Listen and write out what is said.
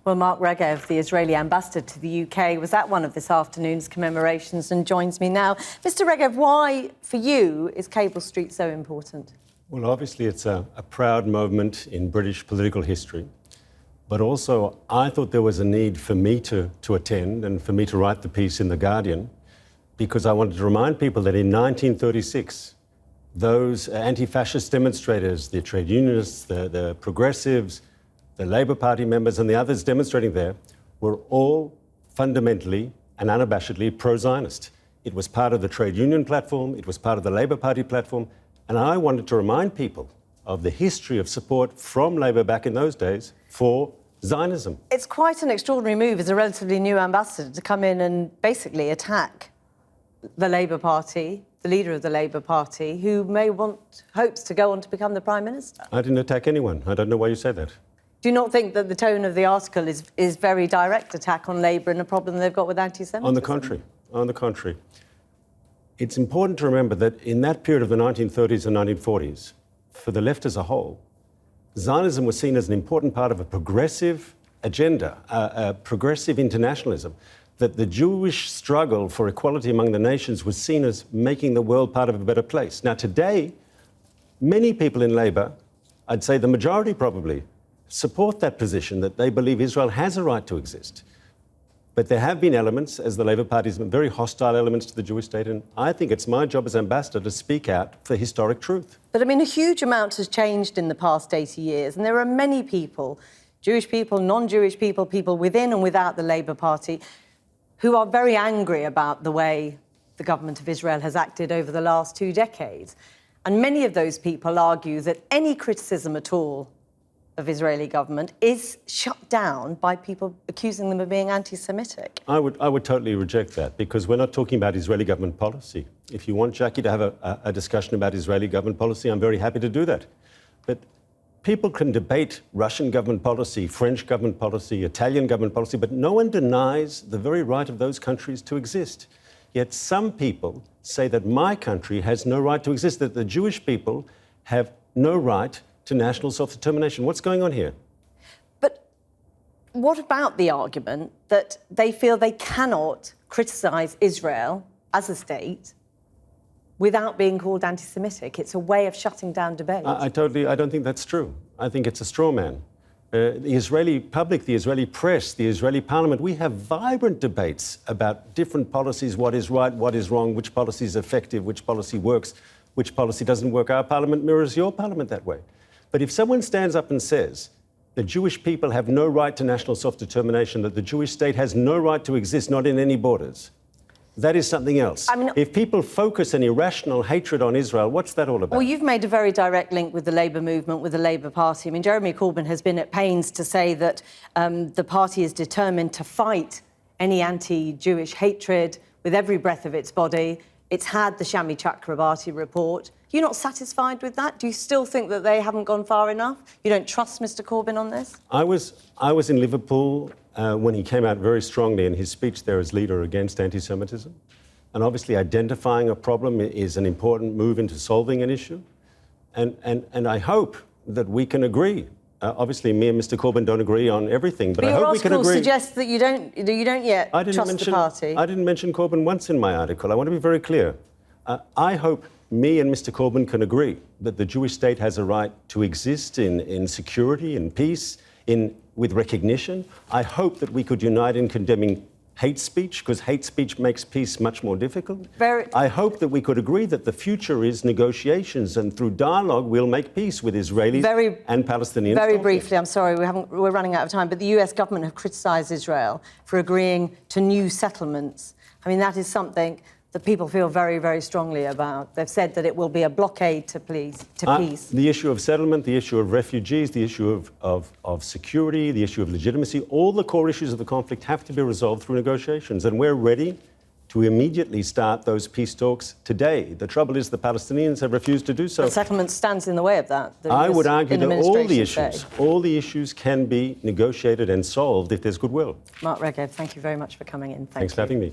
Well, Mark Regev, the Israeli ambassador to the UK, was at one of this afternoon's commemorations and joins me now. Mr. Regev, why, for you, is Cable Street so important? Well, obviously, it's a proud moment in British political history. But also, I thought there was a need for me to attend and for me to write the piece in The Guardian, because I wanted to remind people that in 1936, those anti-fascist demonstrators, the trade unionists, the progressives, the Labour Party members and the others demonstrating there were all fundamentally and unabashedly pro-Zionist. It was part of the trade union platform, it was part of the Labour Party platform, and I wanted to remind people of the history of support from Labour back in those days for Zionism. It's quite an extraordinary move as a relatively new ambassador to come in and basically attack the Labour Party, the leader of the Labour Party, who may hopes to go on to become the Prime Minister. I didn't attack anyone. I don't know why you say that. Do you not think that the tone of the article is very direct attack on Labour and a problem they've got with anti-Semitism? On the contrary. It's important to remember that in that period of the 1930s and 1940s, for the left as a whole, Zionism was seen as an important part of a progressive agenda, a progressive internationalism, that the Jewish struggle for equality among the nations was seen as making the world part of a better place. Now, today, many people in Labour, I'd say the majority probably, support that position, that they believe Israel has a right to exist. But there have been elements, as the Labour Party has been very hostile elements to the Jewish state, and I think it's my job as ambassador to speak out for historic truth. But, I mean, a huge amount has changed in the past 80 years, and there are many people, Jewish people, non-Jewish people, people within and without the Labour Party, who are very angry about the way the government of Israel has acted over the last 2 decades. And many of those people argue that any criticism at all of Israeli government is shut down by people accusing them of being anti-Semitic. I would totally reject that, because we're not talking about Israeli government policy. If you want, Jackie, to have a discussion about Israeli government policy, I'm very happy to do that. But people can debate Russian government policy, French government policy, Italian government policy, but no one denies the very right of those countries to exist. Yet some people say that my country has no right to exist, that the Jewish people have no right to national self-determination. What's going on here? But what about the argument that they feel they cannot criticise Israel as a state without being called anti-Semitic? It's a way of shutting down debate. I don't think that's true. I think it's a straw man. The Israeli public, the Israeli press, the Israeli parliament, we have vibrant debates about different policies, what is right, what is wrong, which policy is effective, which policy works, which policy doesn't work. Our parliament mirrors your parliament that way. But if someone stands up and says the Jewish people have no right to national self-determination, that the Jewish state has no right to exist, not in any borders, that is something else. I mean, if people focus an irrational hatred on Israel, what's that all about? Well, you've made a very direct link with the Labour movement, with the Labour Party. I mean, Jeremy Corbyn has been at pains to say that the party is determined to fight any anti-Jewish hatred with every breath of its body. It's had the Shami Chakrabarti report. You're not satisfied with that? Do you still think that they haven't gone far enough? You don't trust Mr. Corbyn on this? I was in Liverpool when he came out very strongly in his speech there as leader against anti-Semitism. And obviously identifying a problem is an important move into solving an issue. And I hope that we can agree. Obviously, me and Mr. Corbyn don't agree on everything, but I hope we can agree. Your article suggests that you don't yet trust the party. I didn't mention Corbyn once in my article. I want to be very clear. I hope me and Mr. Corbyn can agree that the Jewish state has a right to exist in security, in peace, with recognition. I hope that we could unite in condemning hate speech, because hate speech makes peace much more difficult. I hope that we could agree that the future is negotiations, and through dialogue we'll make peace with Israelis and Palestinians. Very briefly, I'm sorry, we're running out of time, but the US government have criticised Israel for agreeing to new settlements. I mean, that is something that people feel very, very strongly about. They've said that it will be a blockade to peace. The issue of settlement, the issue of refugees, the issue of security, the issue of legitimacy, all the core issues of the conflict have to be resolved through negotiations. And we're ready to immediately start those peace talks today. The trouble is the Palestinians have refused to do so. The settlement stands in the way of that. I would argue that all the issues can be negotiated and solved if there's goodwill. Mark Regev, thank you very much for coming in. Thanks for having me.